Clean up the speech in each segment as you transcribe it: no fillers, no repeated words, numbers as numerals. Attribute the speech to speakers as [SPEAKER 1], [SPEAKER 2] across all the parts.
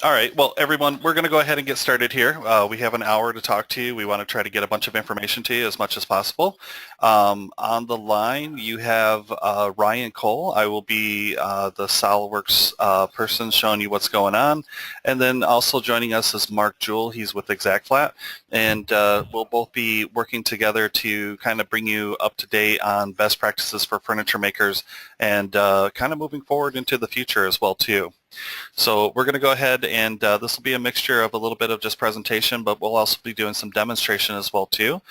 [SPEAKER 1] All right. Well, everyone, we're going to go ahead and get started here. We have an hour to talk to you. We want to try to get a bunch of information to you as much as possible. On the line, you have Ryan Cole. I will be the SolidWorks person showing you what's going on. And then also joining us is Mark Jewell. He's with ExactFlat. And we'll both be working together to kind of bring you up to date on best practices for furniture makers and kind of moving forward into the future as well, too. So we're going to go ahead and this will be a mixture of a little bit of just presentation, but we'll also be doing some demonstration as well too.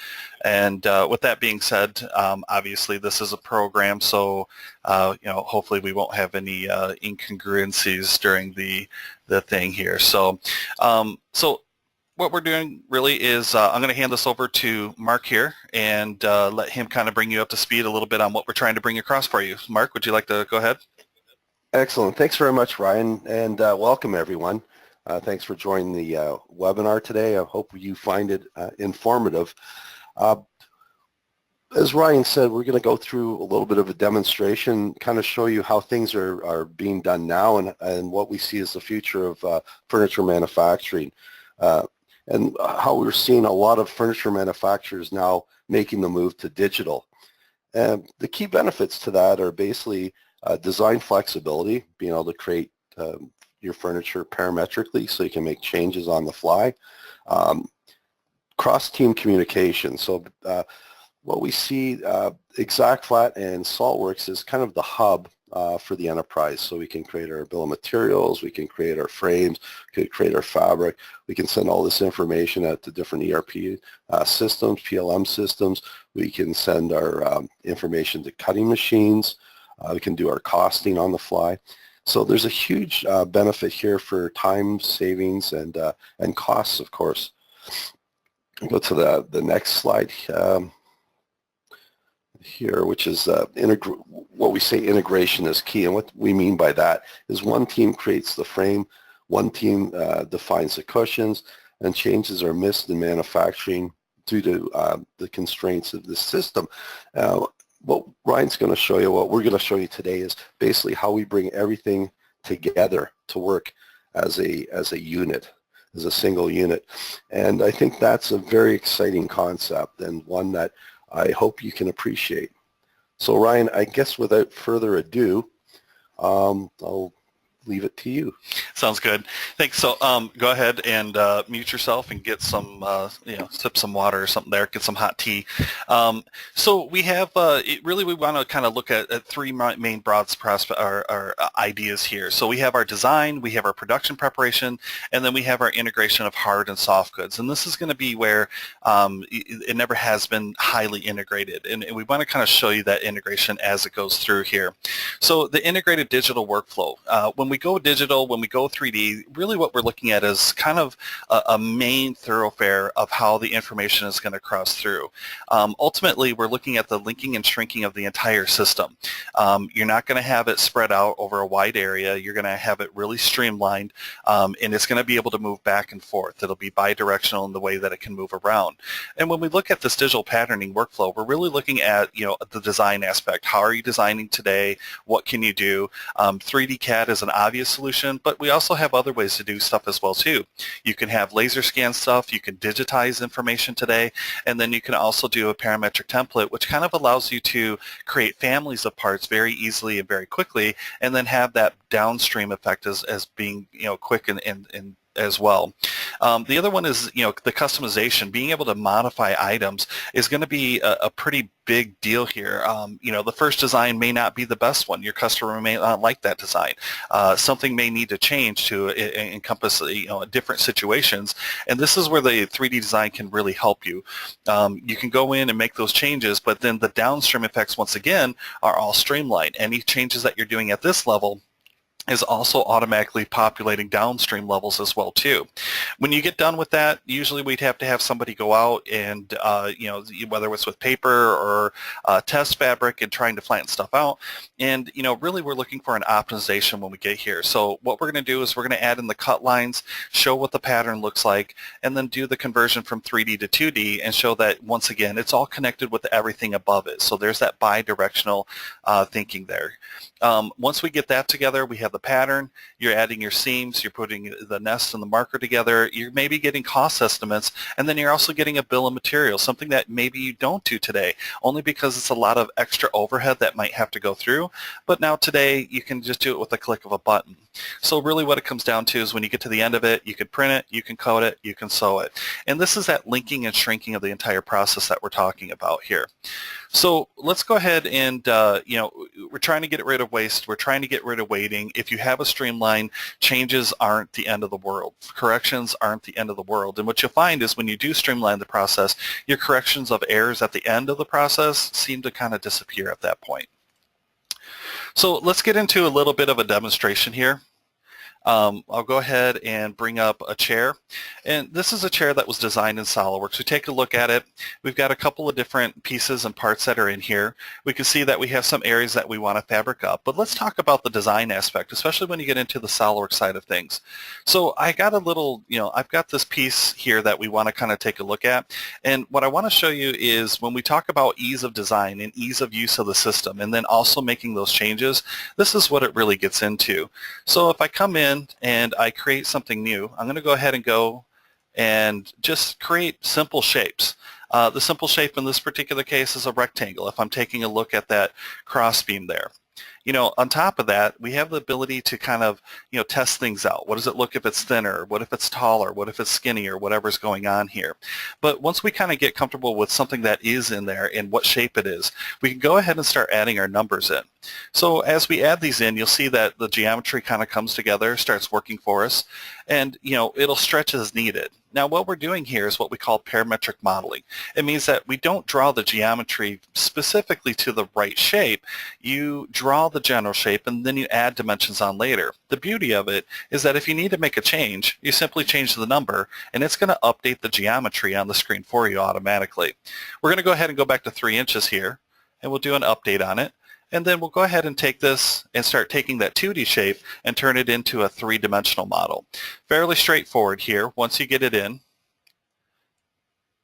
[SPEAKER 1] And with that being said, obviously this is a program, so hopefully we won't have any incongruencies during the thing here. So what we're doing really is I'm going to hand this over to Mark here and let him kind of bring you up to speed a little bit on what we're trying to bring across for you. Mark, would you like to go ahead?
[SPEAKER 2] Excellent. Thanks very much, Ryan, and welcome everyone. Thanks for joining the webinar today. I hope you find it informative. As Ryan said, we're going to go through a little bit of a demonstration, kind of show you how things are being done now and what we see as the future of furniture manufacturing, and how we're seeing a lot of furniture manufacturers now making the move to digital. The key benefits to that are basically design flexibility, being able to create your furniture parametrically so you can make changes on the fly. Cross-team communication. So what we see, ExactFlat and SolidWorks is kind of the hub for the enterprise. So we can create our bill of materials, we can create our frames, we can create our fabric, we can send all this information out to different ERP systems, PLM systems, we can send our information to cutting machines, we can do our costing on the fly. So there's a huge benefit here for time savings and costs, of course. Go to the next slide here, which is what we say integration is key. And what we mean by that is one team creates the frame, one team defines the cushions, and changes are missed in manufacturing due to the constraints of the system. What Ryan's going to show you, what we're going to show you today is basically how we bring everything together to work as a unit, as a single unit. And I think that's a very exciting concept and one that I hope you can appreciate. So Ryan, I guess without further ado, I'll leave it to you.
[SPEAKER 1] Sounds good. Thanks. So go ahead and mute yourself and get some, sip some water or something there, get some hot tea. So we have, we want to kind of look at three main broad ideas here. So we have our design, we have our production preparation, and then we have our integration of hard and soft goods. And this is going to be where it never has been highly integrated. And we want to kind of show you that integration as it goes through here. So the integrated digital workflow. When we go digital, when we go 3D, really what we're looking at is kind of a main thoroughfare of how the information is going to cross through. Ultimately, we're looking at the linking and shrinking of the entire system. You're not going to have it spread out over a wide area. You're going to have it really streamlined, and it's going to be able to move back and forth. It'll be bidirectional in the way that it can move around. And when we look at this digital patterning workflow, we're really looking at the design aspect. How are you designing today? What can you do? 3D CAD is an obvious solution, but we also have other ways to do stuff as well too. You can have laser scan stuff, you can digitize information today, and then you can also do a parametric template, which kind of allows you to create families of parts very easily and very quickly, and then have that downstream effect as being quick and as well. The other one is, the customization. Being able to modify items is going to be a pretty big deal here. The first design may not be the best one. Your customer may not like that design. Something may need to change to encompass, different situations. And this is where the 3D design can really help you. You can go in and make those changes, but then the downstream effects, once again, are all streamlined. Any changes that you're doing at this level is also automatically populating downstream levels as well too. When you get done with that, usually we'd have to have somebody go out and whether it's with paper or test fabric and trying to flatten stuff out. And really we're looking for an optimization when we get here. So what we're going to do is we're going to add in the cut lines, show what the pattern looks like, and then do the conversion from 3D to 2D and show that once again it's all connected with everything above it. So there's that bi-directional thinking there. Once we get that together, we have the pattern, you're adding your seams, you're putting the nest and the marker together, you're maybe getting cost estimates, and then you're also getting a bill of materials, something that maybe you don't do today, only because it's a lot of extra overhead that might have to go through. But now today, you can just do it with a click of a button. So really what it comes down to is when you get to the end of it, you can print it, you can code it, you can sew it. And this is that linking and shrinking of the entire process that we're talking about here. So let's go ahead and, we're trying to get rid of waste. We're trying to get rid of waiting. If you have a streamline, changes aren't the end of the world. Corrections aren't the end of the world. And what you'll find is when you do streamline the process, your corrections of errors at the end of the process seem to kind of disappear at that point. So let's get into a little bit of a demonstration here. I'll go ahead and bring up a chair, and this is a chair that was designed in SolidWorks. We take a look at it. We've got a couple of different pieces and parts that are in here. We can see that we have some areas that we want to fabric up, but let's talk about the design aspect, especially when you get into the SolidWorks side of things. So I got a little, I've got this piece here that we want to kind of take a look at, and what I want to show you is when we talk about ease of design and ease of use of the system, and then also making those changes, this is what it really gets into. So if I come in and I create something new, I'm going to go ahead and go and just create simple shapes. The simple shape in this particular case is a rectangle if I'm taking a look at that cross beam there. On top of that, we have the ability to kind of, test things out. What does it look if it's thinner? What if it's taller? What if it's skinnier? Whatever's going on here. But once we kind of get comfortable with something that is in there and what shape it is, we can go ahead and start adding our numbers in. So as we add these in, you'll see that the geometry kind of comes together, starts working for us, and, it'll stretch as needed. Now what we're doing here is what we call parametric modeling. It means that we don't draw the geometry specifically to the right shape. You draw the general shape and then you add dimensions on later. The beauty of it is that if you need to make a change, you simply change the number and it's going to update the geometry on the screen for you automatically. We're going to go ahead and go back to 3 inches here and we'll do an update on it. And then we'll go ahead and take this and start taking that 2D shape and turn it into a 3-dimensional model. Fairly straightforward here. Once you get it in,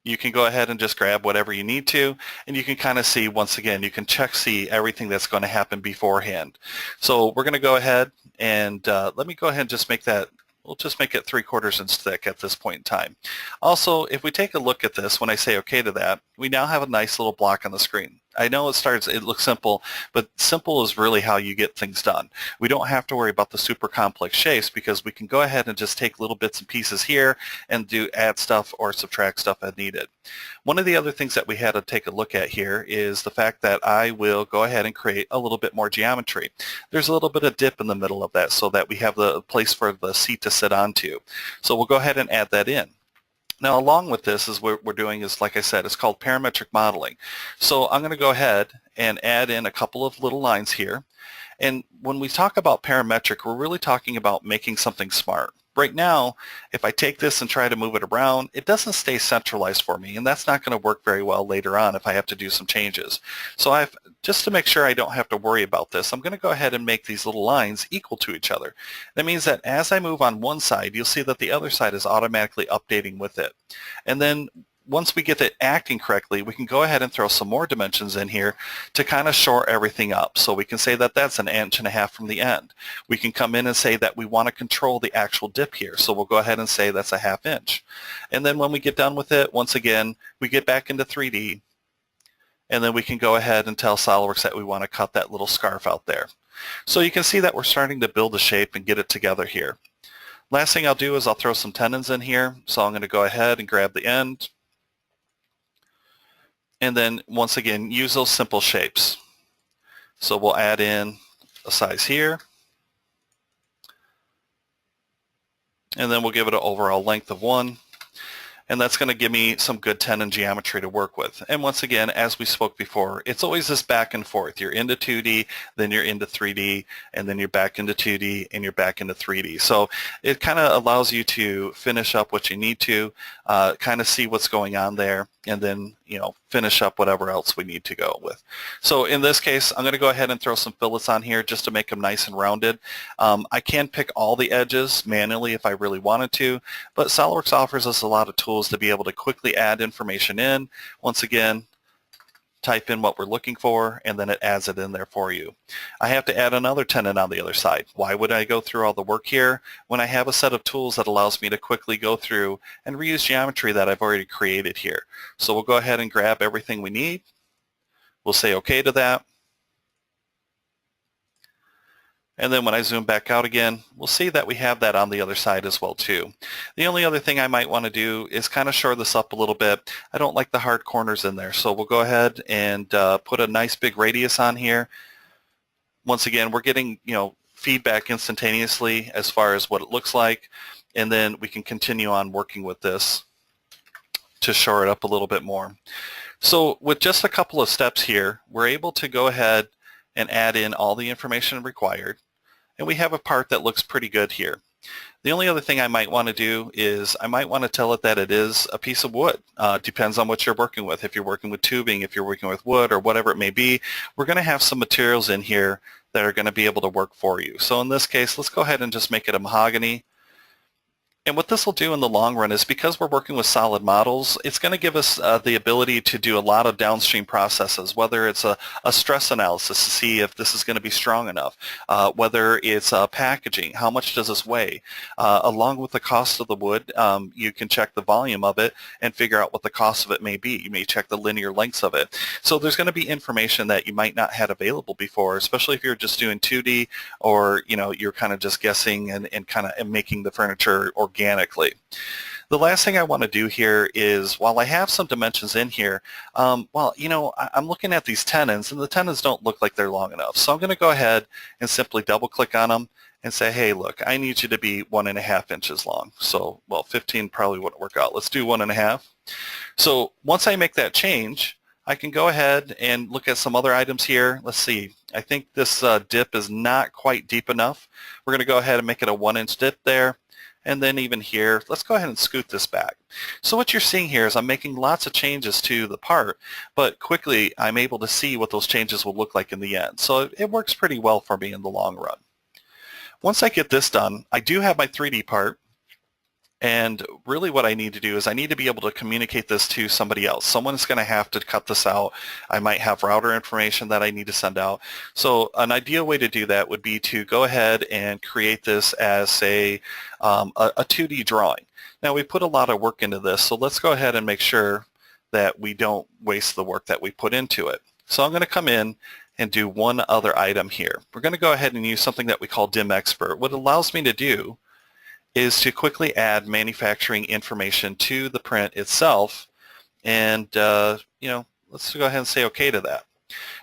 [SPEAKER 1] you can go ahead and just grab whatever you need to, and you can kind of see, once again, you can see everything that's going to happen beforehand. So we're going to go ahead and let me go ahead and just make that, we'll just make it 3/4 inch thick at this point in time. Also, if we take a look at this, when I say OK to that, we now have a nice little block on the screen. I know it looks simple, but simple is really how you get things done. We don't have to worry about the super complex shapes because we can go ahead and just take little bits and pieces here and add stuff or subtract stuff as needed. One of the other things that we had to take a look at here is the fact that I will go ahead and create a little bit more geometry. There's a little bit of dip in the middle of that so that we have the place for the seat to sit onto. So we'll go ahead and add that in. Now along with this is what we're doing is, like I said, it's called parametric modeling. So I'm going to go ahead and add in a couple of little lines here. And when we talk about parametric, we're really talking about making something smart. Right now, if I take this and try to move it around, it doesn't stay centralized for me, and that's not going to work very well later on if I have to do some changes. So just to make sure I don't have to worry about this, I'm going to go ahead and make these little lines equal to each other. That means that as I move on one side, you'll see that the other side is automatically updating with it. And then once we get it acting correctly, we can go ahead and throw some more dimensions in here to kind of shore everything up. So we can say that that's 1.5 inches from the end. We can come in and say that we want to control the actual dip here. So we'll go ahead and say that's 1/2 inch. And then when we get done with it, once again, we get back into 3D. And then we can go ahead and tell SolidWorks that we want to cut that little scarf out there. So you can see that we're starting to build a shape and get it together here. Last thing I'll do is I'll throw some tendons in here. So I'm going to go ahead and grab the end. And then once again, use those simple shapes. So we'll add in a size here. And then we'll give it an overall length of 1. And that's going to give me some good tendon geometry to work with. And once again, as we spoke before, it's always this back and forth. You're into 2D, then you're into 3D, and then you're back into 2D, and you're back into 3D. So it kind of allows you to finish up what you need to, kind of see what's going on there, and then finish up whatever else we need to go with. So in this case, I'm going to go ahead and throw some fillets on here just to make them nice and rounded. I can pick all the edges manually if I really wanted to, but SolidWorks offers us a lot of tools to be able to quickly add information in. Once again, type in what we're looking for, and then it adds it in there for you. I have to add another tenon on the other side. Why would I go through all the work here when I have a set of tools that allows me to quickly go through and reuse geometry that I've already created here? So we'll go ahead and grab everything we need. We'll say OK to that. And then when I zoom back out again, we'll see that we have that on the other side as well too. The only other thing I might want to do is kind of shore this up a little bit. I don't like the hard corners in there, so we'll go ahead and put a nice big radius on here. Once again, we're getting feedback instantaneously as far as what it looks like, and then we can continue on working with this to shore it up a little bit more. So with just a couple of steps here, we're able to go ahead and add in all the information required. And we have a part that looks pretty good here. The only other thing I might want to do is I might want to tell it that it is a piece of wood. Depends on what you're working with. If you're working with tubing, if you're working with wood, or whatever it may be, we're going to have some materials in here that are going to be able to work for you. So in this case, let's go ahead and just make it a mahogany. And what this will do in the long run is, because we're working with solid models, it's going to give us the ability to do a lot of downstream processes, whether it's a stress analysis to see if this is going to be strong enough, whether it's packaging, how much does this weigh. Along with the cost of the wood, you can check the volume of it and figure out what the cost of it may be. You may check the linear lengths of it. So there's going to be information that you might not have available before, especially if you're just doing 2D, or you're kind of just guessing and kind of making the furniture organically. The last thing I want to do here is, while I have some dimensions in here, I'm looking at these tenons, and the tenons don't look like they're long enough. So I'm going to go ahead and simply double click on them and say, hey, look, I need you to be 1.5 inches long. So, 15 probably wouldn't work out. Let's do 1.5. So once I make that change, I can go ahead and look at some other items here. Let's see. I think this dip is not quite deep enough. We're going to go ahead and make it a 1-inch dip there. And then even here, let's go ahead and scoot this back. So what you're seeing here is I'm making lots of changes to the part, but quickly I'm able to see what those changes will look like in the end. So it works pretty well for me in the long run. Once I get this done, I do have my 3D part. And really what I need to do is I need to be able to communicate this to somebody else. Someone's going to have to cut this out. I might have router information that I need to send out. So an ideal way to do that would be to go ahead and create this as a 2D drawing. Now we put a lot of work into this, so let's go ahead and make sure that we don't waste the work that we put into it. So I'm going to come in and do one other item here. We're going to go ahead and use something that we call DIM Expert. What it allows me to do is to quickly add manufacturing information to the print itself, and let's go ahead and say OK to that.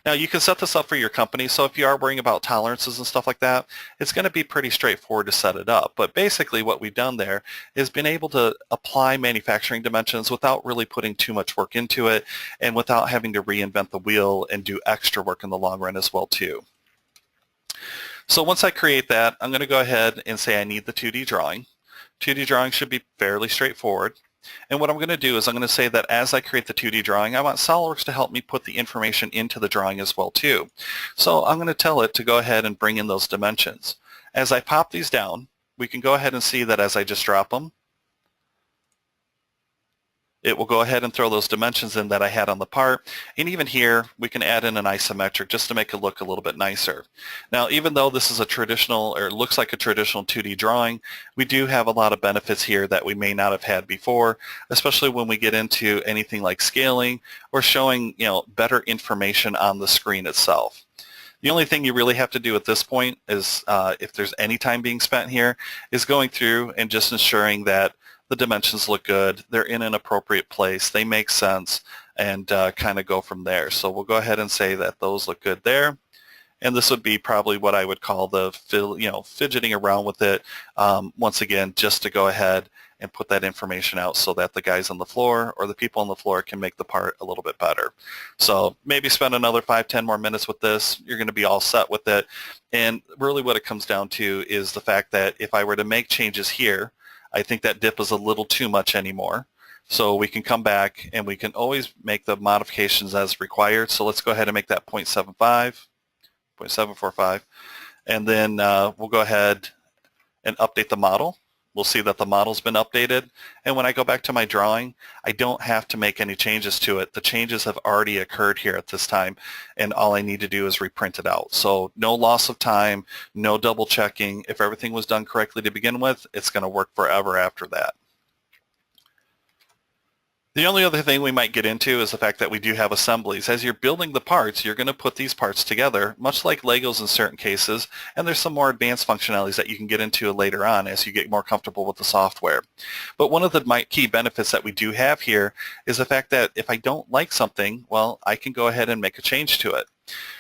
[SPEAKER 1] Now you can set this up for your company, so if you are worrying about tolerances and stuff like that, it's going to be pretty straightforward to set it up. But basically what we've done there is been able to apply manufacturing dimensions without really putting too much work into it, and without having to reinvent the wheel and do extra work in the long run as well too. So once I create that, I'm going to go ahead and say I need the 2D drawing. 2D drawing should be fairly straightforward. And what I'm going to do is I'm going to say that as I create the 2D drawing, I want SolidWorks to help me put the information into the drawing as well too. So I'm going to tell it to go ahead and bring in those dimensions. As I pop these down, we can go ahead and see that as I just drop them, it will go ahead and throw those dimensions in that I had on the part. And even here, we can add in an isometric just to make it look a little bit nicer. Now, even though this is a traditional, or looks like a traditional 2D drawing, we do have a lot of benefits here that we may not have had before, especially when we get into anything like scaling or showing, better information on the screen itself. The only thing you really have to do at this point is, if there's any time being spent here, is going through and just ensuring that the dimensions look good, they're in an appropriate place, they make sense, and kind of go from there. So we'll go ahead and say that those look good there. And this would be probably what I would call the fidgeting around with it, once again, just to go ahead and put that information out so that the guys on the floor or the people on the floor can make the part a little bit better. So maybe spend another 5-10 more minutes with this. You're going to be all set with it. And really what it comes down to is the fact that if I were to make changes here, I think that dip is a little too much anymore. So we can come back and we can always make the modifications as required. So let's go ahead and make that 0.75, 0.745. And then we'll go ahead and update the model. we'll see that the model's been updated. And when I go back to my drawing, I don't have to make any changes to it. The changes have already occurred here at this time, and all I need to do is reprint it out. So no loss of time, no double checking. If everything was done correctly to begin with, it's going to work forever after that. The only other thing we might get into is the fact that we do have assemblies. As you're building the parts, you're going to put these parts together, much like Legos in certain cases, and there's some more advanced functionalities that you can get into later on as you get more comfortable with the software. But one of the key benefits that we do have here is the fact that if I don't like something, well, I can go ahead and make a change to it.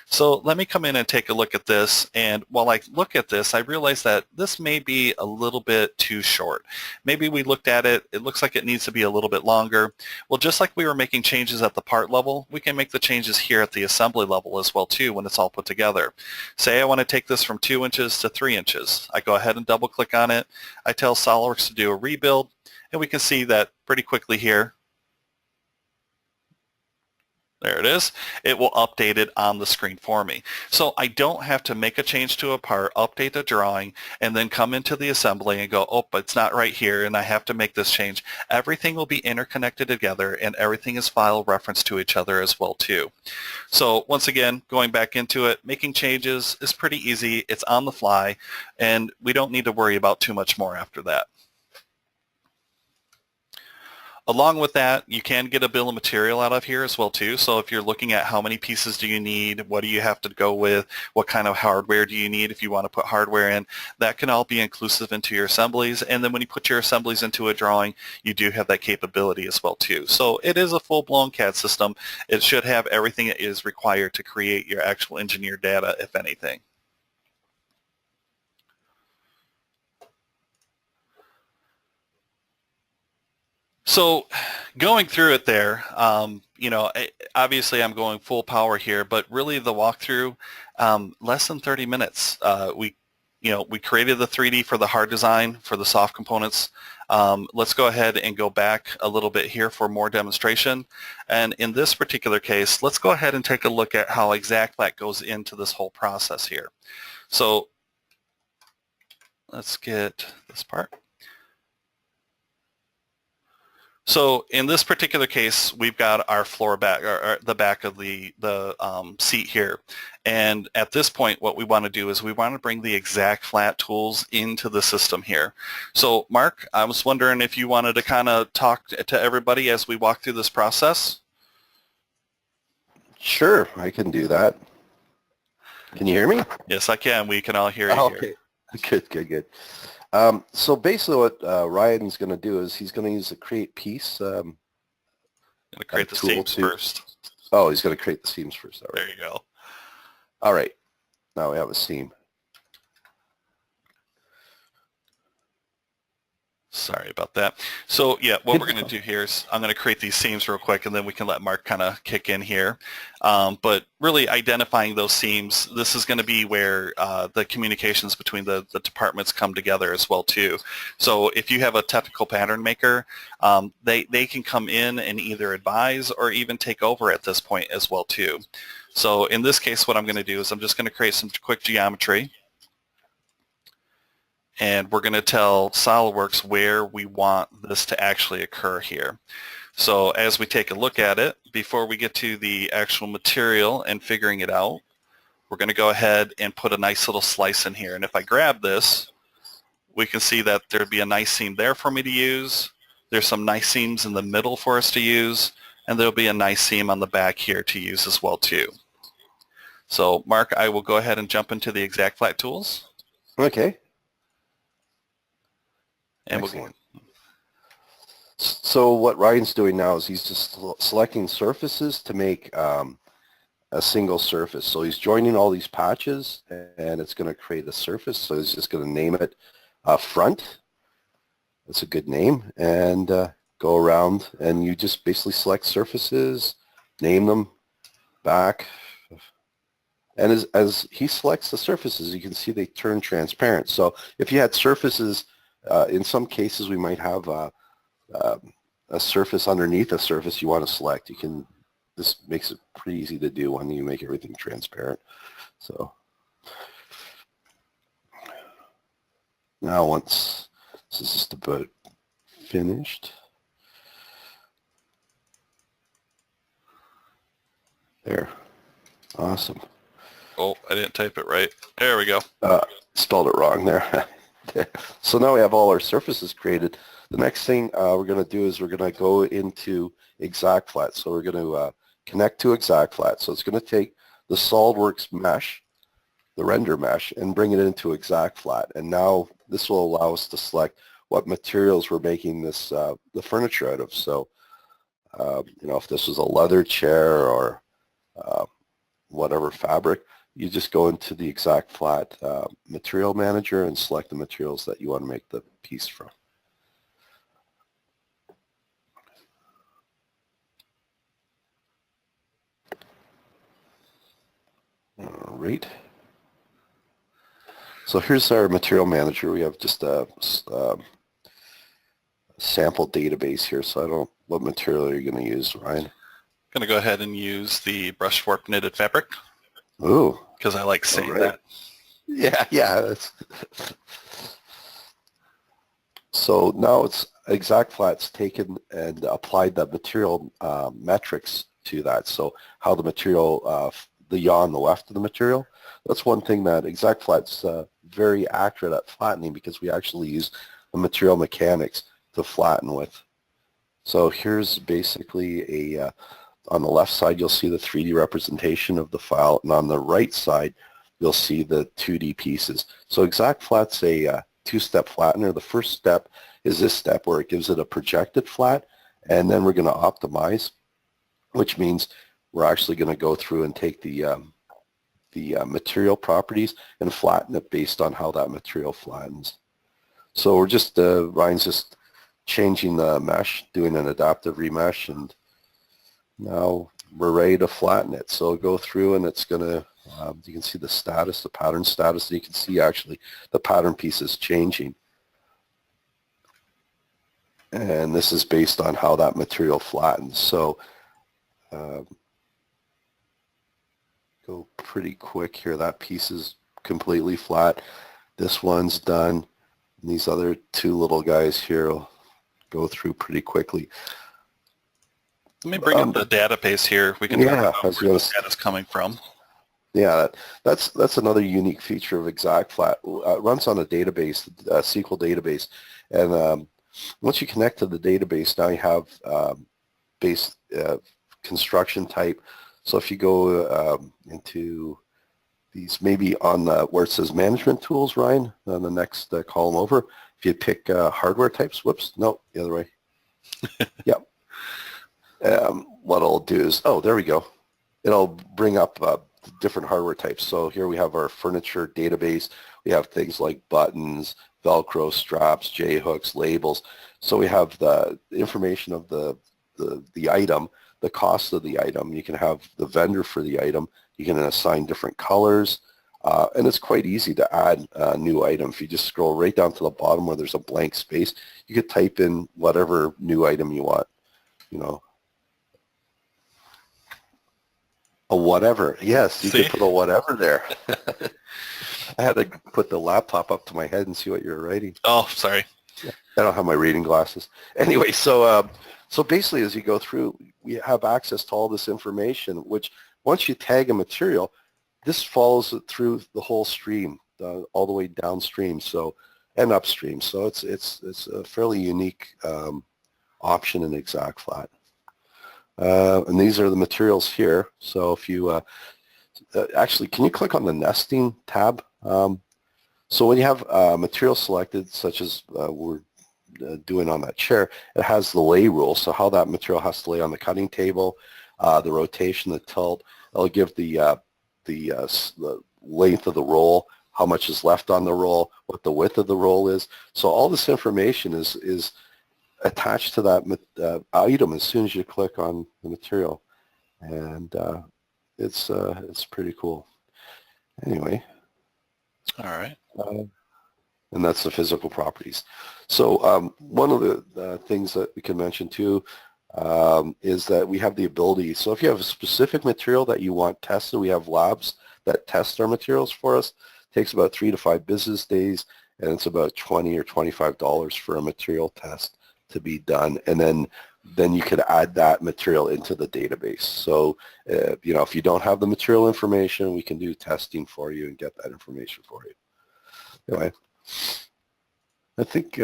[SPEAKER 1] So let me come in and take a look at this, and while I look at this, I realize that this may be a little bit too short. Maybe we looked at it, it looks like it needs to be a little bit longer. Well, just like we were making changes at the part level, we can make the changes here at the assembly level as well too when it's all put together. Say I want to take this from 2 inches to 3 inches. I go ahead and double click on it. I tell SolidWorks to do a rebuild, and we can see that pretty quickly here. There it is. It will update it on the screen for me. So I don't have to make a change to a part, update the drawing, and then come into the assembly and go, oh, but it's not right here, and I have to make this change. Everything will be interconnected together, and everything is file referenced to each other as well, too. So once again, going back into it, making changes is pretty easy. It's on the fly, and we don't need to worry about too much more after that. Along with that, you can get a bill of material out of here as well too. So if you're looking at how many pieces do you need, what do you have to go with, what kind of hardware do you need if you want to put hardware in, that can all be inclusive into your assemblies. And then when you put your assemblies into a drawing, you do have that capability as well too. So it is a full-blown CAD system. It should have everything that is required to create your actual engineered data, if anything. So going through it there, you know, obviously I'm going full power here, but really the walkthrough, less than 30 minutes. We created the 3D for the hard design for the soft components. Let's go ahead and go back a little bit here for more demonstration. And in this particular case, let's go ahead and take a look at how ExactFlat goes into this whole process here. So let's get this part. So in this particular case, we've got our floor back, or the back of the seat here. And at this point, what we want to do is we want to bring the ExactFlat tools into the system here. So Mark, I was wondering if you wanted to kind of talk to everybody as we walk through this process.
[SPEAKER 2] Sure, I can do that. Can you hear me?
[SPEAKER 1] Yes, I can. We can all hear you
[SPEAKER 2] Okay. Here. Good. So basically what Ryan's going to do is he's going to use the create piece.
[SPEAKER 1] Going to create the seams first.
[SPEAKER 2] Oh, he's going to create the seams first. All right.
[SPEAKER 1] There you go.
[SPEAKER 2] All right. Now we have a seam.
[SPEAKER 1] Sorry about that. So yeah, what we're going to do here is I'm going to create these seams real quick, and then we can let Mark kind of kick in here. But really identifying those seams, this is going to be where the communications between the departments come together as well too. So if you have a technical pattern maker, they can come in and either advise or even take over at this point as well too. So in this case, what I'm going to do is I'm just going to create some quick geometry. And we're going to tell SolidWorks where we want this to actually occur here. So as we take a look at it, before we get to the actual material and figuring it out, we're going to go ahead and put a nice little slice in here. And if I grab this, we can see that there'd be a nice seam there for me to use. There's some nice seams in the middle for us to use, and there'll be a nice seam on the back here to use as well too. So Mark, I will go ahead and jump into the ExactFlat tools.
[SPEAKER 2] Okay.
[SPEAKER 1] And
[SPEAKER 2] excellent. So what Ryan's doing now is he's just selecting surfaces to make a single surface. So he's joining all these patches, and it's going to create a surface. So he's just going to name it front. That's a good name. And go around, and you just basically select surfaces, name them, back. And as he selects the surfaces, you can see they turn transparent. So if you had surfaces, in some cases, we might have a surface underneath a surface you want to select. You can. This makes it pretty easy to do when you make everything transparent. So now once This is just about finished. There. Awesome.
[SPEAKER 1] Oh, I didn't type it right. There we go.
[SPEAKER 2] Spelled it wrong there. So now we have all our surfaces created. The next thing we're going to do is we're going to go into ExactFlat. So we're going to connect to ExactFlat. So it's going to take the SolidWorks mesh, the render mesh, and bring it into ExactFlat. And now this will allow us to select what materials we're making this the furniture out of. So you know, if this was a leather chair or whatever fabric, you just go into the ExactFlat material manager and select the materials that you want to make the piece from. All right. So here's our material manager. We have just a sample database here. So I don't, what material are you going to use, Ryan?
[SPEAKER 1] I'm going to go ahead and use the brush warp knitted fabric.
[SPEAKER 2] Ooh.
[SPEAKER 1] Because I like saying that.
[SPEAKER 2] Yeah. That's so now it's ExactFlat's taken and applied the material metrics to that. So how the material, the yaw on the left of the material, that's one thing that ExactFlat's very accurate at flattening, because we actually use the material mechanics to flatten with. So here's basically a, on the left side you'll see the 3D representation of the file, and on the right side you'll see the 2D pieces. So ExactFlat's a two-step flattener. The first step is this step where it gives it a projected flat, and then we're going to optimize, which means we're actually going to go through and take the material properties and flatten it based on how that material flattens. So we're just, Ryan's just changing the mesh, doing an adaptive remesh, and now we're ready to flatten it. So go through and it's going to, you can see the status, the pattern status, and you can see actually the pattern piece is changing. And this is based on how that material flattens. So go pretty quick here. That piece is completely flat. This one's done. And these other two little guys here will go through pretty quickly.
[SPEAKER 1] Let me bring up the database here. We can talk about where the data's coming from.
[SPEAKER 2] Yeah, that's another unique feature of ExactFlat. It runs on a database, a SQL database, and once you connect to the database, now you have base construction type. So if you go into these, maybe on where it says management tools, Ryan, on the next column over, if you pick hardware types, whoops, no, the other way. Yep. What it'll do is, oh, there we go. It'll bring up different hardware types. So here we have our furniture database. We have things like buttons, Velcro, straps, J-hooks, labels. So we have the information of the item, the cost of the item. You can have the vendor for the item. You can assign different colors. And it's quite easy to add a new item. If you just scroll right down to the bottom where there's a blank space, you could type in whatever new item you want, you know. A whatever. Yes, you could put a whatever there. I had to put the laptop up to my head and see what you're writing.
[SPEAKER 1] Oh, sorry.
[SPEAKER 2] I don't have my reading glasses. Anyway, so basically as you go through, we have access to all this information, which once you tag a material, this follows it through the whole stream, all the way downstream, so and upstream. So it's a fairly unique option in ExactFlat. And these are the materials here. So if you actually, can you click on the nesting tab? So when you have material selected, such as we're doing on that chair, it has the lay rule. So how that material has to lay on the cutting table, the rotation, the tilt. It'll give the length of the roll, how much is left on the roll, what the width of the roll is. So all this information is attached to that item as soon as you click on the material, and it's pretty cool. Anyway,
[SPEAKER 1] all right,
[SPEAKER 2] and that's the physical properties. So one of the things that we can mention too is that we have the ability. So if you have a specific material that you want tested, we have labs that test our materials for us. It takes about 3 to 5 business days, and it's about $20 or $25 for a material test to be done, and then you could add that material into the database. So, you know, if you don't have the material information, we can do testing for you and get that information for you. Anyway, I think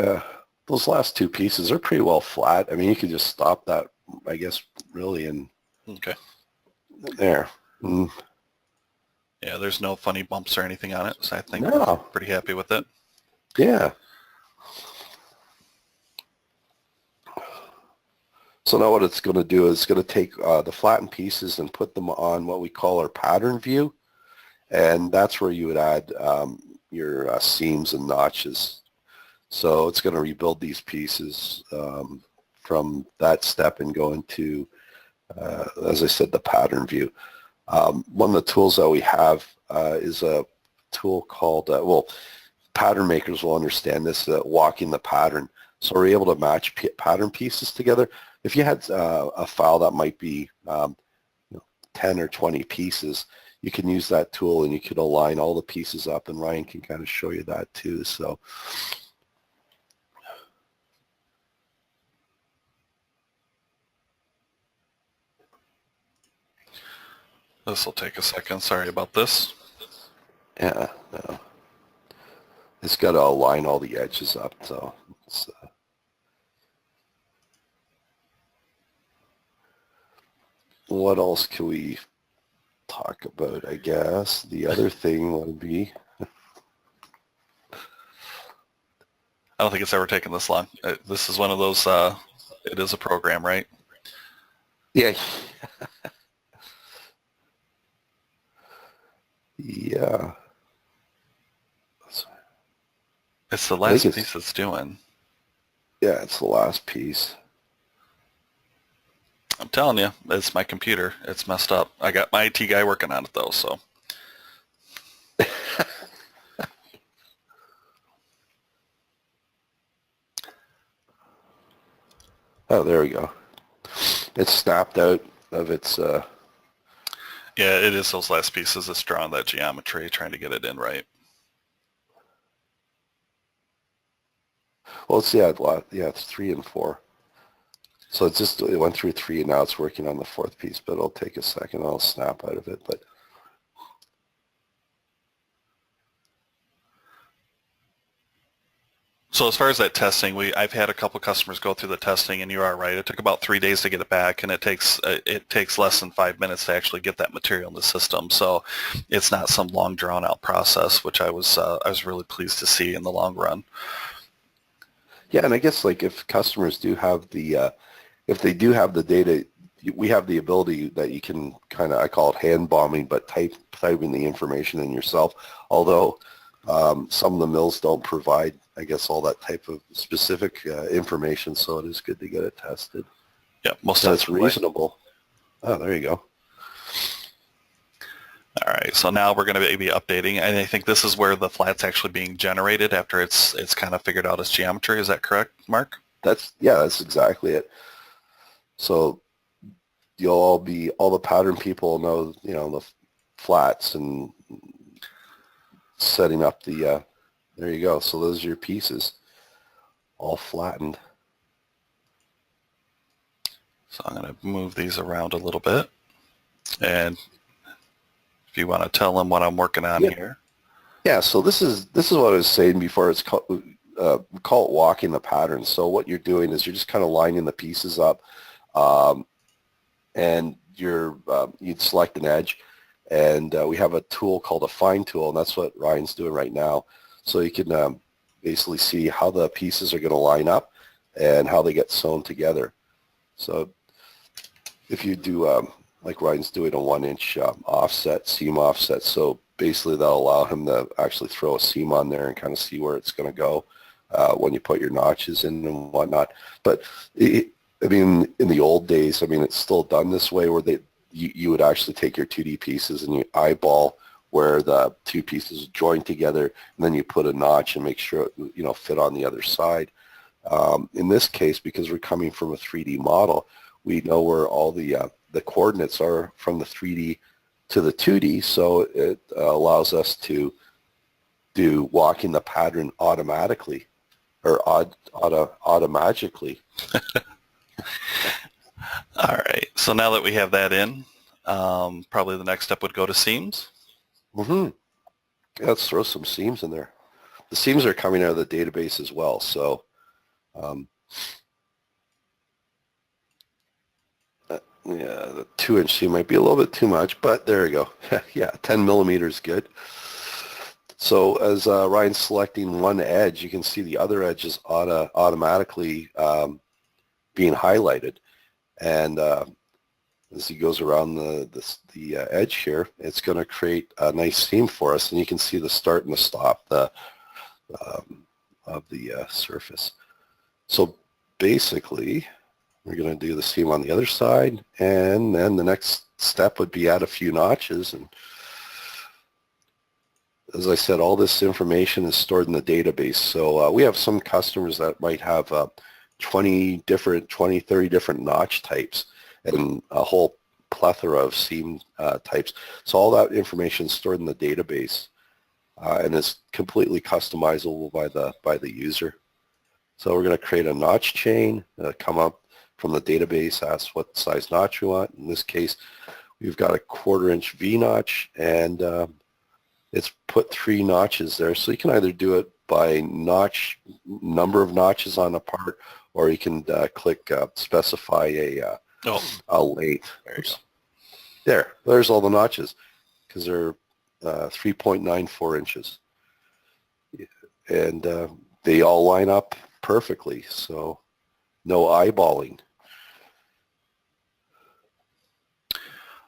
[SPEAKER 2] those last two pieces are pretty well flat. I mean, you could just stop that, I guess, really, and
[SPEAKER 1] Okay.
[SPEAKER 2] there.
[SPEAKER 1] Yeah, there's no funny bumps or anything on it, so I think
[SPEAKER 2] No.
[SPEAKER 1] we're pretty happy with it.
[SPEAKER 2] Yeah. So now what it's going to do is it's going to take the flattened pieces and put them on what we call our pattern view, and that's where you would add your seams and notches. So it's going to rebuild these pieces from that step and go into, as I said, the pattern view. One of the tools that we have is a tool called, well, pattern makers will understand this, walking the pattern. So we're able to match pattern pieces together. If you had a file that might be 10 or 20 pieces, you can use that tool and you can align all the pieces up, and Ryan can kind of show you that too. So
[SPEAKER 1] this will take a second. Sorry about this.
[SPEAKER 2] yeah, no. It's got to align all the edges up. So it's, what else can we talk about? I guess the other thing would be,
[SPEAKER 1] I don't think it's ever taken this long. This is one of those, it is a program, right?
[SPEAKER 2] yeah, yeah.
[SPEAKER 1] It's the last piece it's doing.
[SPEAKER 2] Yeah, it's the last piece.
[SPEAKER 1] I'm telling you, it's my computer. It's messed up. I got my IT guy working on it though, so.
[SPEAKER 2] Oh, there we go. It's snapped out of its...
[SPEAKER 1] Yeah, it is those last pieces. It's drawing that geometry, trying to get it in right.
[SPEAKER 2] Well, it's, yeah, it's 3 and 4. So it went through 3 and now it's working on the 4th piece, but it'll take a second. I'll snap out of it, but...
[SPEAKER 1] So as far as that testing, I've had a couple customers go through the testing, and you are right. It took about 3 days to get it back, and it takes less than 5 minutes to actually get that material in the system. So it's not some long drawn out process, which I was really pleased to see in the long run.
[SPEAKER 2] Yeah, and I guess like if customers do have the, if they do have the data, we have the ability that you can kind of, I call it hand bombing, but typing the information in yourself. Although some of the mills don't provide, I guess, all that type of specific information, so it is good to get it tested.
[SPEAKER 1] Yeah, most
[SPEAKER 2] so
[SPEAKER 1] definitely.
[SPEAKER 2] It's reasonable. Oh, there you go.
[SPEAKER 1] All right, so now we're going to be updating, and I think this is where the flat's actually being generated after it's kind of figured out its geometry. Is that correct, Mark?
[SPEAKER 2] That's exactly it. So all the pattern people know, the flats and setting up the, there you go. So those are your pieces, all flattened.
[SPEAKER 1] So I'm going to move these around a little bit, and if you want to tell them what I'm working on here.
[SPEAKER 2] Yeah, so this is what I was saying before. It's called, we call it walking the pattern. So what you're doing is you're just kind of lining the pieces up, and you'd select an edge, and we have a tool called a find tool, and that's what Ryan's doing right now. So you can basically see how the pieces are going to line up and how they get sewn together. So if you do, like Ryan's doing a 1-inch offset, seam offset, so basically that'll allow him to actually throw a seam on there and kind of see where it's going to go when you put your notches in and whatnot. But I mean, in the old days, I mean, it's still done this way where you would actually take your 2D pieces and you eyeball where the two pieces join together, and then you put a notch and make sure it fit on the other side. In this case, because we're coming from a 3D model, we know where all the coordinates are from the 3D to the 2D, so it allows us to do walking the pattern automatically, or automagically.
[SPEAKER 1] All right, so now that we have that in, probably the next step would go to seams.
[SPEAKER 2] Yeah, let's throw some seams in there. The seams are coming out of the database as well, so yeah, the 2-inch seam might be a little bit too much, but there you go. Yeah, 10 millimeters good. So as Ryan's selecting one edge, you can see the other edge is automatically being highlighted. And as he goes around the edge here, it's going to create a nice seam for us, and you can see the start and the stop of the surface. So basically, we're going to do the seam on the other side, and then the next step would be add a few notches. And as I said, all this information is stored in the database. So we have some customers that might have 20, 30 different notch types and a whole plethora of seam types. So all that information is stored in the database and is completely customizable by the user. So we're going to create a notch chain, come up from the database, ask what size notch we want. In this case, we've got a 1/4-inch V notch, and it's put 3 notches there. So you can either do it by number of notches on a part, or you can click specify a length. There's all the notches, because they're 3.94 inches. And they all line up perfectly, so no eyeballing.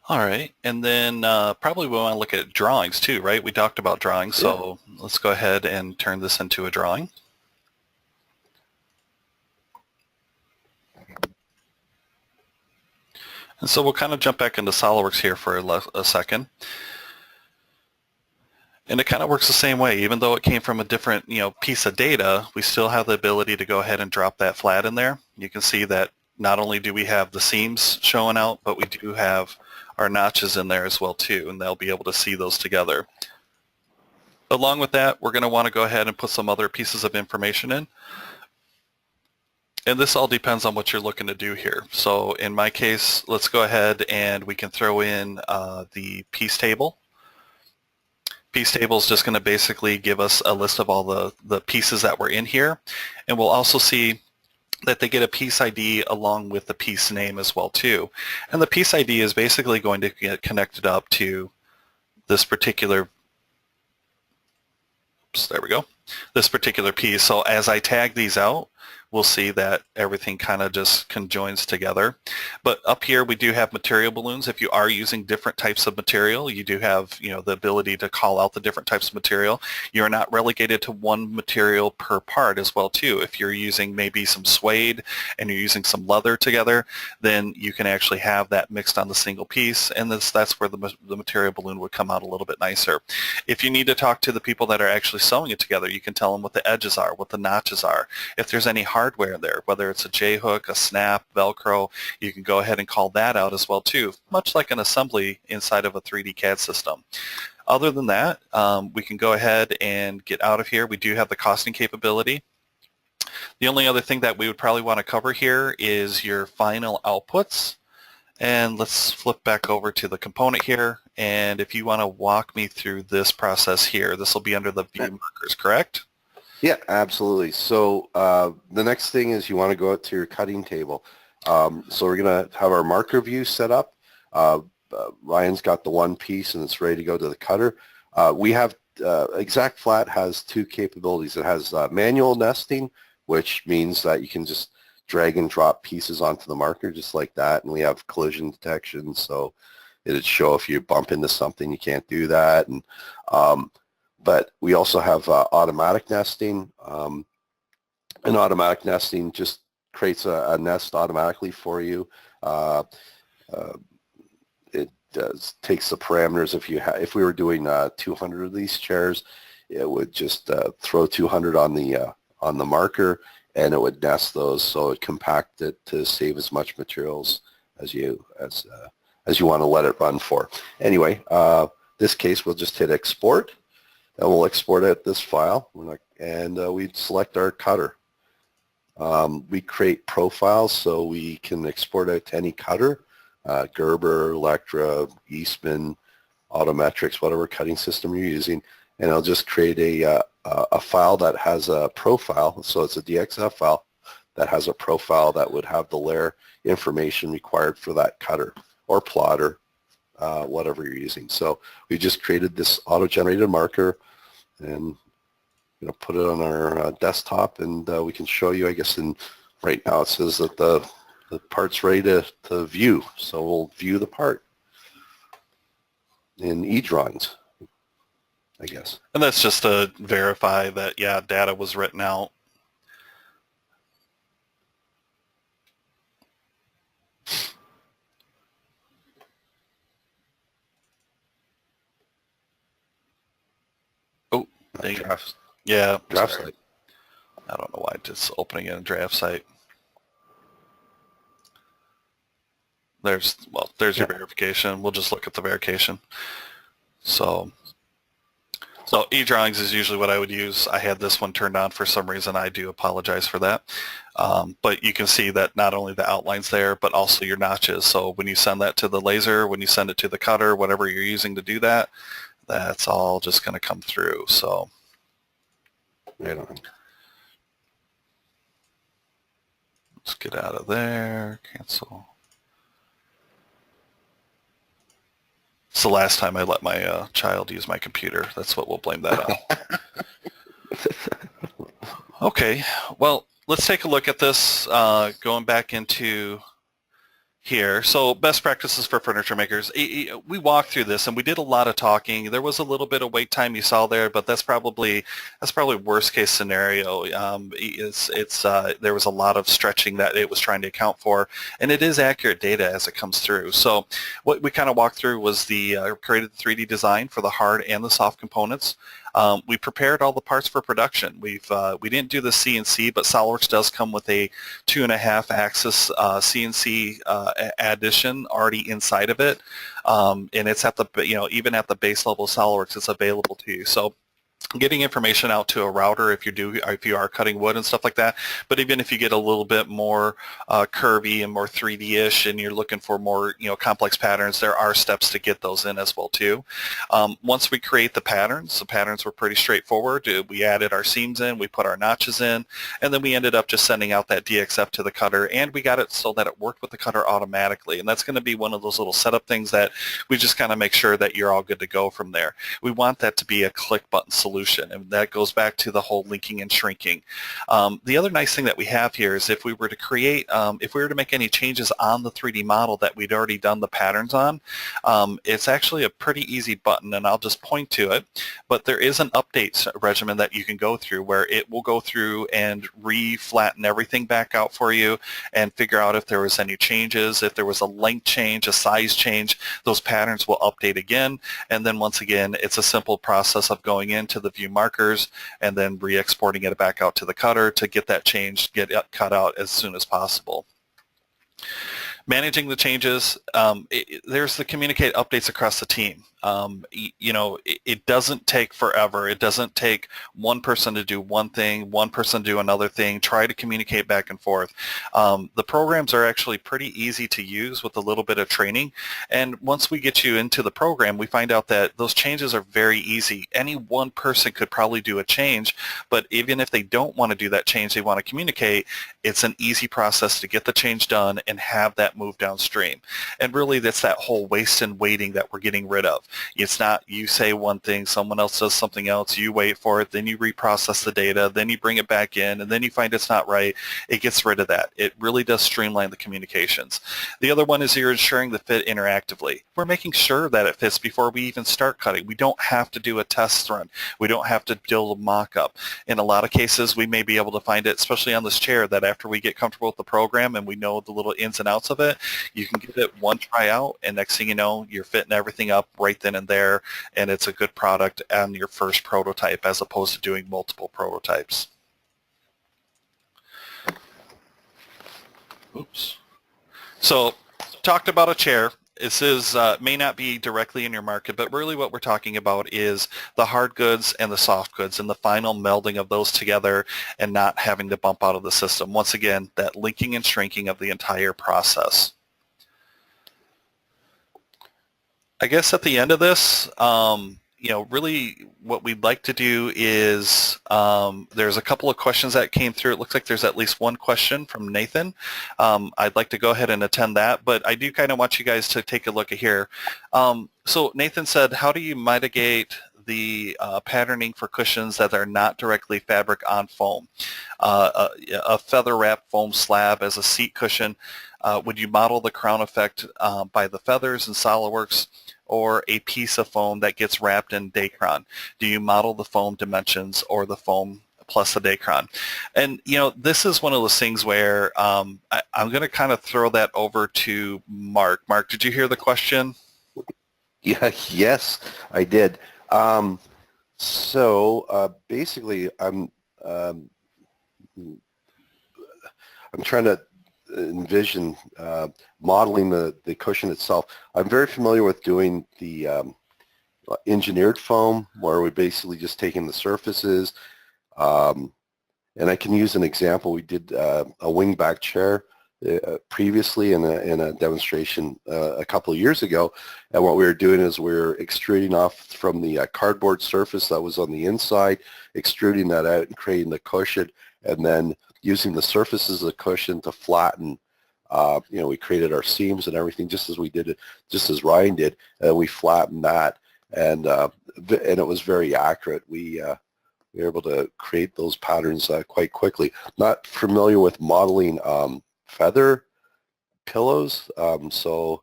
[SPEAKER 1] All right, and then probably we want to look at drawings too, right? We talked about drawings, so let's go ahead and turn this into a drawing. And so we'll kind of jump back into SolidWorks here for a second. And it kind of works the same way. Even though it came from a different, piece of data, we still have the ability to go ahead and drop that flat in there. You can see that not only do we have the seams showing out, but we do have our notches in there as well too, and they'll be able to see those together. Along with that, we're going to want to go ahead and put some other pieces of information in. And this all depends on what you're looking to do here. So in my case, let's go ahead and we can throw in the piece table. Piece table is just going to basically give us a list of all the pieces that were in here. And we'll also see that they get a piece ID along with the piece name as well too. And the piece ID is basically going to get connected up to this particular, there we go, this particular piece. So as I tag these out, we'll see that everything kind of just conjoins together. But up here we do have material balloons. If you are using different types of material, you do have the ability to call out the different types of material. You're not relegated to one material per part as well too. If you're using maybe some suede and you're using some leather together, then you can actually have that mixed on the single piece, and that's where the material balloon would come out a little bit nicer. If you need to talk to the people that are actually sewing it together, you can tell them what the edges are, what the notches are. If there's any hardware there, whether it's a J-hook, a snap, Velcro, you can go ahead and call that out as well too, much like an assembly inside of a 3D CAD system. Other than that, we can go ahead and get out of here. We do have the costing capability. The only other thing that we would probably want to cover here is your final outputs. And let's flip back over to the component here. And if you want to walk me through this process here, this will be under the view markers, correct?
[SPEAKER 2] Yeah, absolutely. So the next thing is you want to go out to your cutting table. So we're going to have our marker view set up. Ryan's got the one piece and it's ready to go to the cutter. We have ExactFlat has 2 capabilities. It has manual nesting, which means that you can just drag and drop pieces onto the marker just like that. And we have collision detection, so it'd show if you bump into something, you can't do that. And but we also have automatic nesting, and automatic nesting just creates a nest automatically for you. It takes the parameters. If we were doing 200 of these chairs, it would just throw 200 on the marker, and it would nest those. So it compact it to save as much materials as you want to let it run for. Anyway, this case we'll just hit export. and we'll export it this file, and we select our cutter. We create profiles so we can export out to any cutter, Gerber, Electra, Eastman, Autometrics, whatever cutting system you're using, and I'll just create a file that has a profile, so it's a DXF file that has a profile that would have the layer information required for that cutter or plotter, whatever you're using. So we just created this auto-generated marker and put it on our desktop, and we can show you, I guess, right now it says that the part's ready to view, so we'll view the part in eDrawings, I guess.
[SPEAKER 1] And that's just to verify that, yeah, data was written out. Oh,
[SPEAKER 2] Draft.
[SPEAKER 1] Yeah.
[SPEAKER 2] Draft site.
[SPEAKER 1] I don't know why it's opening in a draft site. There's your verification. We'll just look at the verification. So eDrawings is usually what I would use. I had this one turned on for some reason. I do apologize for that. But you can see that not only the outlines there, but also your notches. So when you send that to the laser, when you send it to the cutter, whatever you're using to do that, that's all just going to come through. So
[SPEAKER 2] right on.
[SPEAKER 1] Let's get out of there. Cancel. It's the last time I let my child use my computer. That's what we'll blame that on. Okay, well, let's take a look at this going back into here. So best practices for furniture makers. We walked through this and we did a lot of talking. There was a little bit of wait time you saw there, but that's probably worst case scenario. There was a lot of stretching that it was trying to account for, and it is accurate data as it comes through. So what we kind of walked through was the created the 3D design for the hard and the soft components. We prepared all the parts for production. We didn't do the CNC, but SolidWorks does come with a 2.5 axis CNC addition already inside of it, and it's at the even at the base level of SolidWorks, it's available to you. So getting information out to a router if you are cutting wood and stuff like that. But even if you get a little bit more curvy and more 3D-ish and you're looking for more complex patterns, there are steps to get those in as well too. Once we create the patterns were pretty straightforward. We added our seams in, we put our notches in, and then we ended up just sending out that DXF to the cutter, and we got it so that it worked with the cutter automatically. And that's going to be one of those little setup things that we just kind of make sure that you're all good to go from there. We want that to be a click button solution, and that goes back to the whole linking and shrinking. The other nice thing that we have here is if we were to create, if we were to make any changes on the 3D model that we'd already done the patterns on, it's actually a pretty easy button, and I'll just point to it. But there is an update regimen that you can go through where it will go through and re-flatten everything back out for you and figure out if there was any changes, if there was a length change, a size change, those patterns will update again. And then once again, it's a simple process of going into the view markers and then re-exporting it back out to the cutter to get that change, get it cut out as soon as possible. Managing the changes, there's the communicate updates across the team. It doesn't take forever. It doesn't take one person to do one thing, one person to do another thing. Try to communicate back and forth. The programs are actually pretty easy to use with a little bit of training. And once we get you into the program, we find out that those changes are very easy. Any one person could probably do a change, but even if they don't want to do that change, they want to communicate, it's an easy process to get the change done and have that move downstream. And really, that's that whole waste and waiting that we're getting rid of. It's not you say one thing, someone else does something else, you wait for it, then you reprocess the data, then you bring it back in, and then you find it's not right. It gets rid of that. It really does streamline the communications. The other one is you're ensuring the fit interactively. We're making sure that it fits before we even start cutting. We don't have to do a test run. We don't have to build a mock-up. In a lot of cases, we may be able to find it, especially on this chair, that after we get comfortable with the program and we know the little ins and outs of it, you can give it one try out, and next thing you know, you're fitting everything up right then and there, and it's a good product on your first prototype as opposed to doing multiple prototypes. Oops. So talked about a chair. This is may not be directly in your market, but really what we're talking about is the hard goods and the soft goods and the final melding of those together and not having to bump out of the system. Once again, that linking and shrinking of the entire process. I guess at the end of this, really what we'd like to do is there's a couple of questions that came through. It looks like there's at least one question from Nathan. I'd like to go ahead and attend that, but I do kind of want you guys to take a look at here. So Nathan said, how do you mitigate the patterning for cushions that are not directly fabric on foam? A feather wrap foam slab as a seat cushion. Would you model the crown effect by the feathers in SolidWorks, or a piece of foam that gets wrapped in Dacron? Do you model the foam dimensions or the foam plus the Dacron? And, this is one of those things where I'm going to kind of throw that over to Mark. Mark, did you hear the question?
[SPEAKER 2] Yeah, yes, I did. Basically, I'm trying to envision modeling the cushion itself. I'm very familiar with doing the engineered foam, where we're basically just taking the surfaces, and I can use an example. We did a wingback chair previously in a demonstration a couple of years ago, and what we were doing is we were extruding off from the cardboard surface that was on the inside, extruding that out and creating the cushion, and then using the surfaces of the cushion to flatten. We created our seams and everything just as we did it, just as Ryan did, and we flattened that, and it was very accurate. We were able to create those patterns quite quickly. Not familiar with modeling feather pillows, so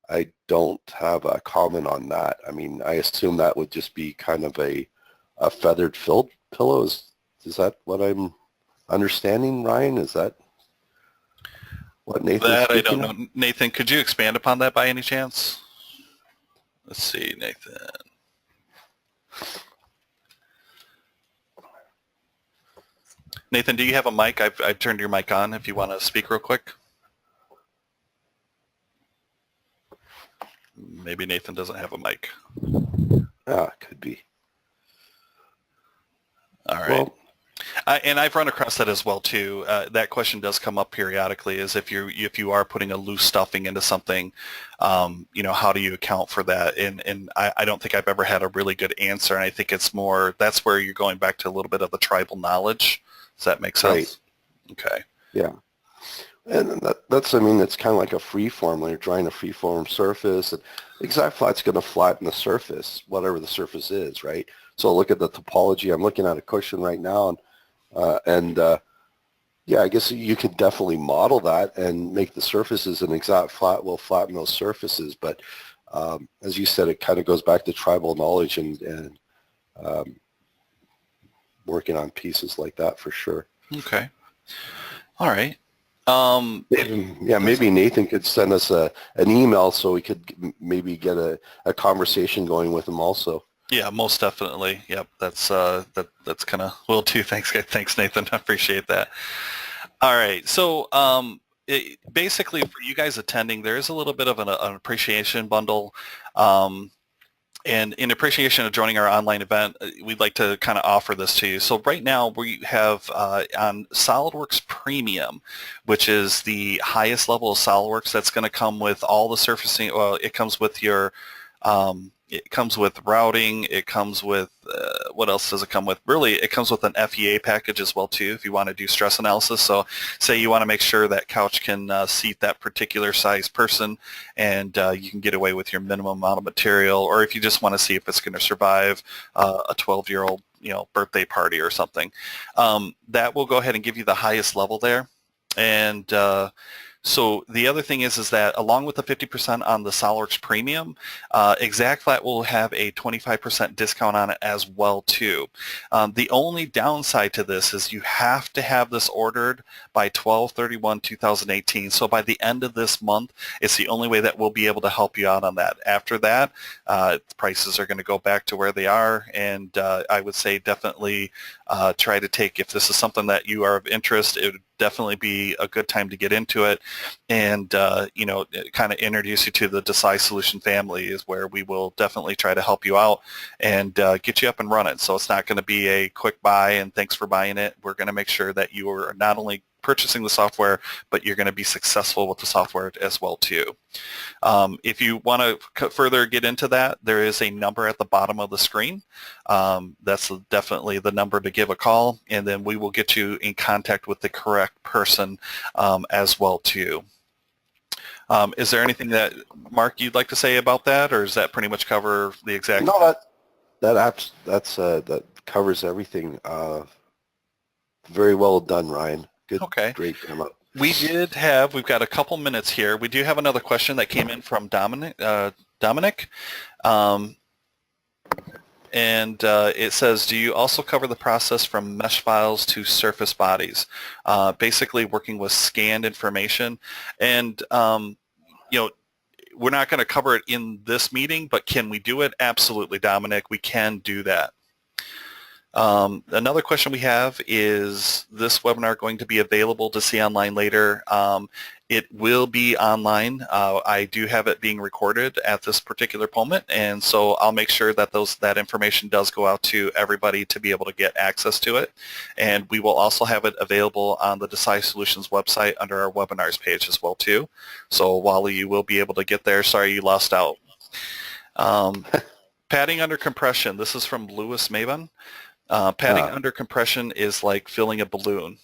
[SPEAKER 2] I don't have a comment on that. I mean, I assume that would just be kind of a feathered filled pillow. Is that what I'm understanding, Ryan? Is that what Nathan's
[SPEAKER 1] That I
[SPEAKER 2] speaking
[SPEAKER 1] don't
[SPEAKER 2] of?
[SPEAKER 1] know. Nathan, could you expand upon that by any chance? Let's see, Nathan. Nathan, do you have a mic? I've turned your mic on if you want to speak real quick. Maybe Nathan doesn't have a mic.
[SPEAKER 2] Could be.
[SPEAKER 1] All right.
[SPEAKER 2] Well,
[SPEAKER 1] and I've run across that as well too. That question does come up periodically, is if you are putting a loose stuffing into something, how do you account for that? And I don't think I've ever had a really good answer. And I think it's more, that's where you're going back to a little bit of the tribal knowledge. Does that make sense? Right. Okay.
[SPEAKER 2] Yeah. And that's, I mean, it's kind of like a free form when you're drawing a free form surface. And ExactFlat's going to flatten the surface, whatever the surface is, right? So look at the topology. I'm looking at a cushion right now, and yeah, I guess you could definitely model that and make the surfaces, and ExactFlat will flatten those surfaces. But as you said, it kind of goes back to tribal knowledge and working on pieces like that for sure.
[SPEAKER 1] Okay. All right.
[SPEAKER 2] Maybe Nathan could send us an email so we could maybe get a conversation going with him also. Yeah,
[SPEAKER 1] most definitely. Yep, that's kind of will too. Thanks, Nathan. I appreciate that. All right, so basically for you guys attending, there is a little bit of an appreciation bundle. And in appreciation of joining our online event, we'd like to kind of offer this to you. So right now we have on SolidWorks Premium, which is the highest level of SolidWorks, that's going to come with all the surfacing. Well, it comes with your it comes with routing. It comes with, what else does it come with? Really, it comes with an FEA package as well, too, if you want to do stress analysis. So say you want to make sure that couch can seat that particular size person, and you can get away with your minimum amount of material, or if you just want to see if it's going to survive a 12-year-old birthday party or something. That will go ahead and give you the highest level there. And so the other thing is that along with the 50% on the SolidWorks Premium, ExactFlat will have a 25% discount on it as well too. The only downside to this is you have to have this ordered by 12/31/2018. So by the end of this month, it's the only way that we'll be able to help you out on that. After that, prices are going to go back to where they are, and I would say definitely try to take, if this is something that you are of interest, it would definitely be a good time to get into it, and you know, kind of introduce you to the Desai solution family, is where we will definitely try to help you out and get you up and running. So it's not going to be a quick buy and thanks for buying it. We're going to make sure that you are not only purchasing the software, but you're going to be successful with the software as well too. If you want to further get into that, there is a number at the bottom of the screen. That's definitely the number to give a call, and then we will get you in contact with the correct person as well too. Is there anything that, Mark, you'd like to say about that, or does that pretty much cover the exact?
[SPEAKER 2] No, that covers everything. Very well done, Ryan. Good,
[SPEAKER 1] Okay.
[SPEAKER 2] great demo.
[SPEAKER 1] We've got a couple minutes here. We do have another question that came in from Dominic. And it says, do you also cover the process from mesh files to surface bodies? Basically working with scanned information. And, you know, we're not going to cover it in this meeting, but can we do it? Absolutely, Dominic. We can do that. Another question we have is this webinar going to be available to see online later? It will be online. I do have it being recorded at this particular moment, and so I'll make sure that that information does go out to everybody to be able to get access to it. And we will also have it available on the Desai Solutions website under our webinars page as well too. So Wally, you will be able to get there. Sorry you lost out. Padding under compression. This is from Lewis Maven. Padding under compression is like filling a balloon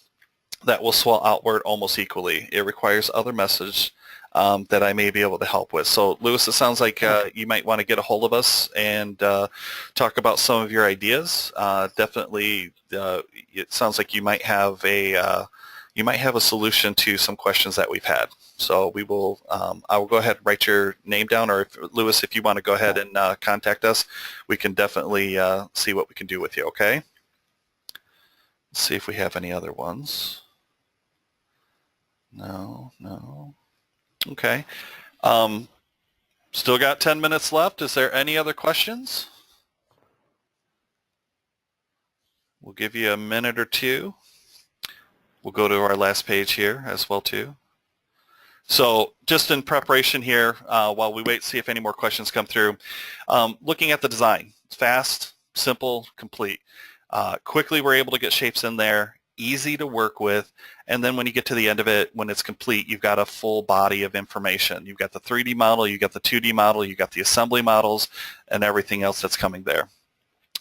[SPEAKER 1] that will swell outward almost equally. It requires other methods that I may be able to help with. So, Lewis, it sounds like you might want to get a hold of us and talk about some of your ideas. Definitely, it sounds like you might have a solution to some questions that we've had. So we will. I will go ahead and write your name down, or Lewis, if you want to go ahead and contact us, we can definitely see what we can do with you. Okay. Let's see if we have any other ones. No. Okay. Still got 10 minutes left. Is there any other questions? We'll give you a minute or two. We'll go to our last page here as well too. So just in preparation here, while we wait to see if any more questions come through, looking at the design, fast, simple, complete. Quickly we're able to get shapes in there, easy to work with, and then when you get to the end of it, when it's complete, you've got a full body of information. You've got the 3D model, you've got the 2D model, you've got the assembly models, and everything else that's coming there.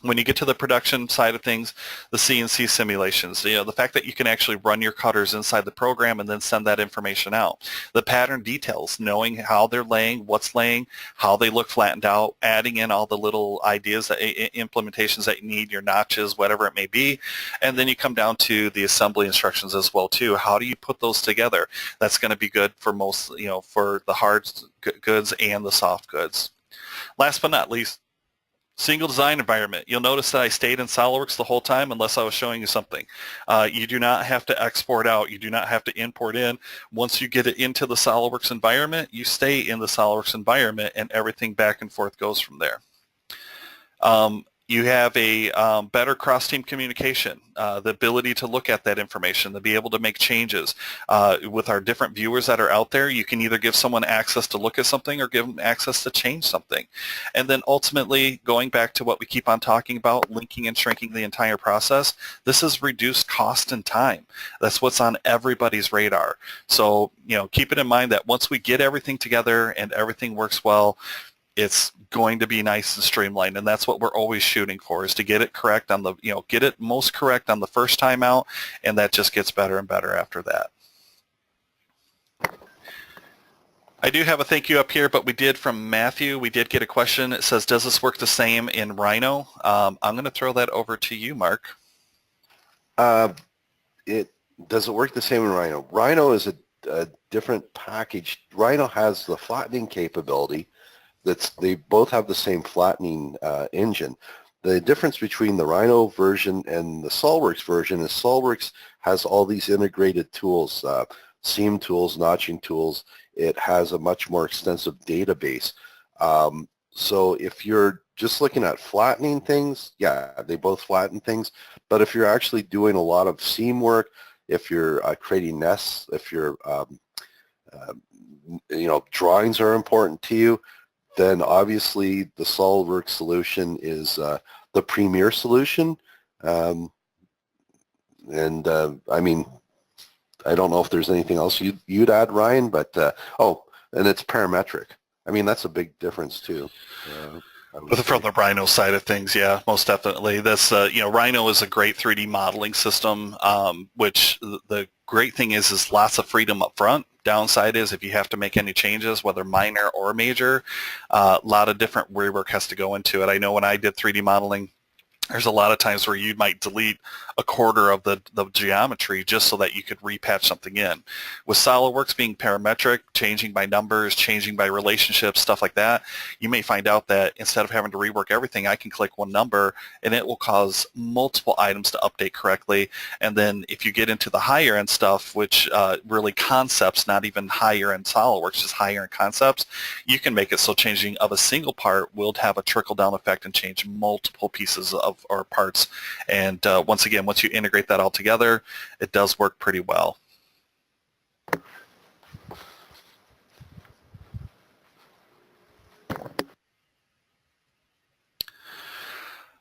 [SPEAKER 1] When you get to the production side of things, the CNC simulations, you know, the fact that you can actually run your cutters inside the program and then send that information out. The pattern details, knowing how they're laying, what's laying, how they look flattened out, adding in all the little ideas, that implementations that you need, your notches, whatever it may be. And then you come down to the assembly instructions as well too. How do you put those together? That's going to be good for most, you know, for the hard goods and the soft goods. Last but not least, single design environment. You'll notice that I stayed in SolidWorks the whole time unless I was showing you something. You do not have to export out. You do not have to import in. Once you get it into the SolidWorks environment, you stay in the SolidWorks environment and everything back and forth goes from there. You have a better cross-team communication, the ability to look at that information, to be able to make changes. With our different viewers that are out there, you can either give someone access to look at something or give them access to change something. And then ultimately, going back to what we keep on talking about, linking and shrinking the entire process, this is reduced cost and time. That's what's on everybody's radar. So, you know, keep it in mind that once we get everything together and everything works well, it's going to be nice and streamlined, and that's what we're always shooting for, is to get it correct on the, you know, get it most correct on the first time out, and that just gets better and better after that. I do have a thank you up here, but we did from Matthew, we did get a question. It says, does this work the same in Rhino? I'm going to throw that over to you, Mark.
[SPEAKER 2] It does it work the same in Rhino? Rhino is a different package. Rhino has the flattening capability. They both have the same flattening engine. The difference between the Rhino version and the SolidWorks version is SolidWorks has all these integrated tools, seam tools, notching tools. It has a much more extensive database. So if you're just looking at flattening things, yeah, they both flatten things. But if you're actually doing a lot of seam work, if you're creating nests, if you're drawings are important to you, then obviously the SolidWorks solution is the premier solution. I mean, I don't know if there's anything else you'd add, Ryan, but and it's parametric. I mean, that's a big difference too.
[SPEAKER 1] From the Rhino side of things, yeah, most definitely. This, Rhino is a great 3D modeling system, which the great thing is lots of freedom up front. Downside is if you have to make any changes, whether minor or major, a lot of different rework has to go into it. I know when I did 3D modeling, there's a lot of times where you might delete a quarter of the geometry just so that you could repatch something in. With SolidWorks being parametric, changing by numbers, changing by relationships, stuff like that, you may find out that instead of having to rework everything, I can click one number and it will cause multiple items to update correctly. And then if you get into the higher end stuff, which really concepts, not even higher end SolidWorks, just higher end concepts, you can make it so changing of a single part will have a trickle down effect and change multiple pieces of or parts. And once again, once you integrate that all together, it does work pretty well.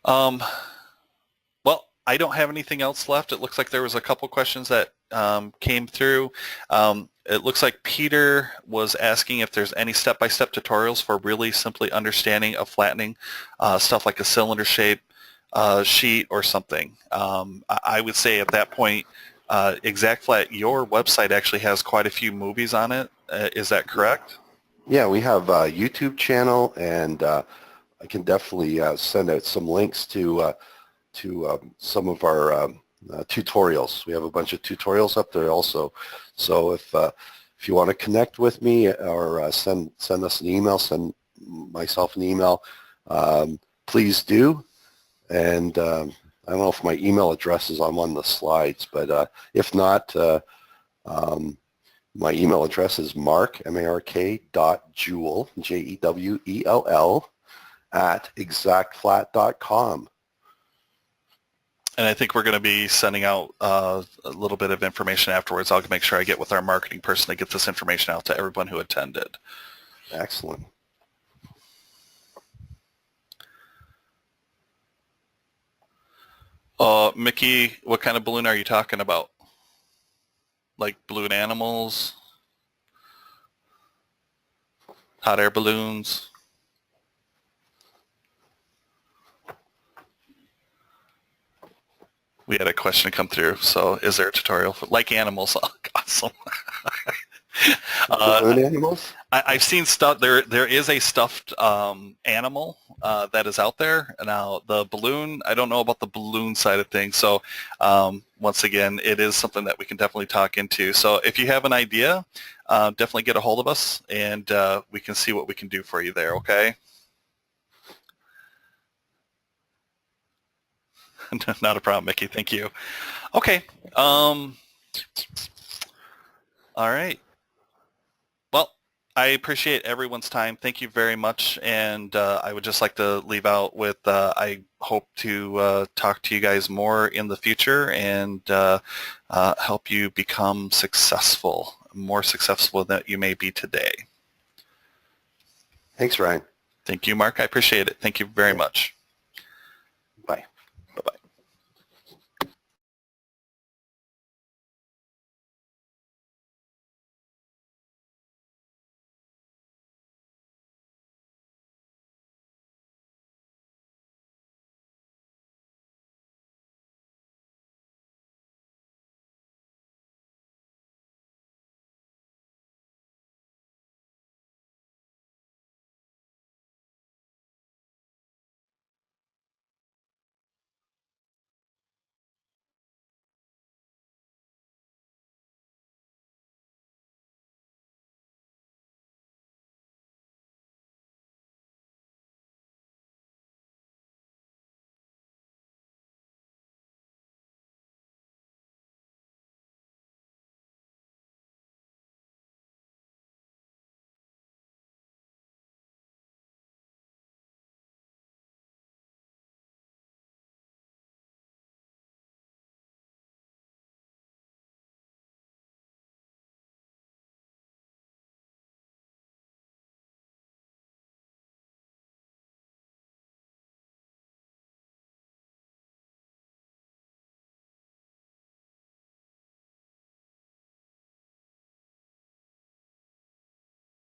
[SPEAKER 1] Well, I don't have anything else left. It looks like there was a couple questions that came through. It looks like Peter was asking if there's any step-by-step tutorials for really simply understanding of flattening stuff like a cylinder shape, sheet or something. I would say at that point, ExactFlat, your website actually has quite a few movies on it. Is that correct?
[SPEAKER 2] Yeah, we have a YouTube channel, and I can definitely send out some links to some of our tutorials. We have a bunch of tutorials up there also. So if you want to connect with me or send us an email, send myself an email, please do. And I don't know if my email address is on one of the slides, but if not, my email address is mark.jewell, Jewell, @exactflat.com.
[SPEAKER 1] And I think we're going to be sending out a little bit of information afterwards. I'll make sure I get with our marketing person to get this information out to everyone who attended.
[SPEAKER 2] Excellent.
[SPEAKER 1] Mickey, what kind of balloon are you talking about? Like balloon animals? Hot air balloons? We had a question come through. So is there a tutorial for like animals? Oh, awesome.
[SPEAKER 2] Balloon animals?
[SPEAKER 1] I've seen stuff. There is a stuffed animal that is out there. Now the balloon, I don't know about the balloon side of things. So once again, it is something that we can definitely talk into. So if you have an idea, definitely get a hold of us, and we can see what we can do for you there. Okay. Not a problem, Mickey. Thank you. Okay. All right. Well, I appreciate everyone's time. Thank you very much. And I would just like to leave out with I hope to talk to you guys more in the future and help you become successful, more successful than you may be today.
[SPEAKER 2] Thanks, Ryan.
[SPEAKER 1] Thank you, Mark. I appreciate it. Thank you very much.
[SPEAKER 2] Bye.
[SPEAKER 1] Bye-bye.